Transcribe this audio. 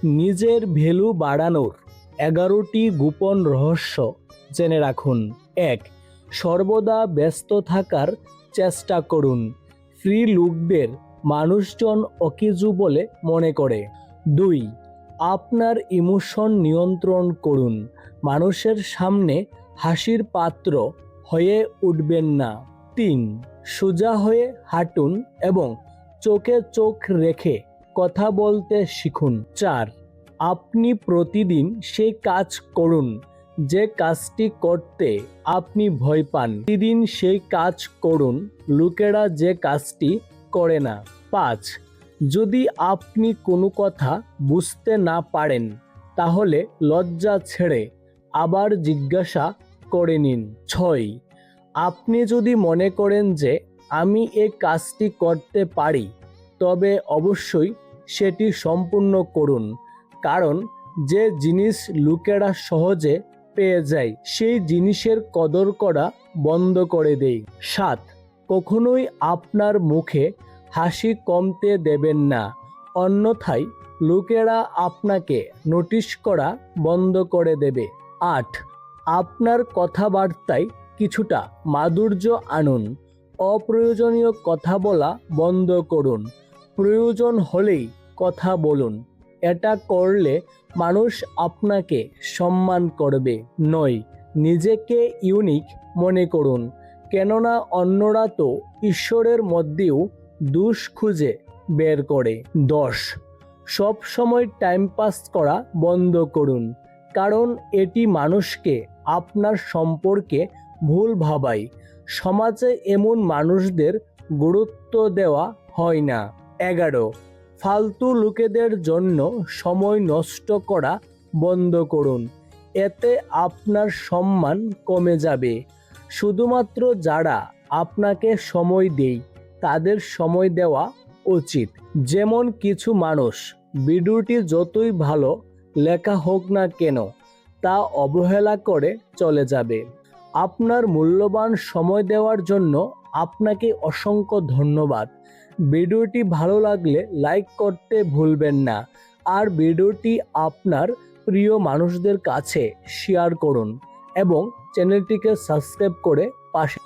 নিজের ভ্যালু বাড়ানোর 11টি গোপন রহস্য জেনে রাখুন। 1. সর্বদা ব্যস্ত থাকার চেষ্টা করুন। ফ্রি লোকদের মানুষজন অকিজু বলে মনে করে। 2. আপনার ইমোশন নিয়ন্ত্রণ করুন। মানুষের সামনে হাসির পাত্র হয়ে উঠবেন না। 3. সোজা হয়ে হাঁটুন এবং চোখে চোখ রেখে কথা বলতে শিখুন। 4. আপনি প্রতিদিন সেই কাজ করুন যে কাজটি করতে আপনি ভয় পান। প্রতিদিন সেই কাজ করুন লোকেরা যে কাজটি করে না। 5. যদি আপনি কোনো কথা বুঝতে না পারেন তাহলে লজ্জা ছেড়ে আবার জিজ্ঞাসা করে নিন। 6. আপনি যদি মনে করেন যে আমি এই কাজটি করতে পারি তবে অবশ্যই সেটি সম্পূর্ণ করুন, কারণ যে জিনিস লোকেরা সহজে পেয়ে যায় সেই জিনিসের কদর করা বন্ধ করে দেয়। 7. কখনোই আপনার মুখে হাসি কমতে দেবেন না, অন্যথায় লোকেরা আপনাকে নোটিশ করা বন্ধ করে দেবে। 8. আপনার কথাবার্তায় কিছুটা মাধুর্য আনুন। অপ্রয়োজনীয় কথা বলা বন্ধ করুন। প্রয়োজন হলেই কথা বলুন। এটা করলে মানুষ আপনাকে সম্মান করবে। 9. নিজেকে ইউনিক মনে করুন, কেননা অন্যরা তো ঈশ্বরের মধ্যেও দোষ খুঁজে বের করে। 10. সব সময় টাইম পাস করা বন্ধ করুন, কারণ এটি মানুষকে আপনার সম্পর্কে ভুল ভাবায়। সমাজে এমন মানুষদের গুরুত্ব দেওয়া হয় না। 11. ফালতু লোকেদের জন্য সময় নষ্ট করা বন্ধ করুন, এতে আপনার সম্মান কমে যাবে। শুধুমাত্র যারা আপনাকে সময় দেয় তাদের সময় দেওয়া উচিত। যেমন কিছু মানুষ ভিডিওটি যতই ভালো লেখা হোক না কেন তা অবহেলা করে চলে যাবে। আপনার মূল্যবান সময় দেওয়ার জন্য আপনাকে অসংখ্য ধন্যবাদ। ভিডিওটি ভালো লাগলে লাইক করতে ভুলবেন না, আর ভিডিওটি আপনার প্রিয় মানুষদের কাছে শেয়ার করুন এবং চ্যানেলটিকে সাবস্ক্রাইব করে পাশে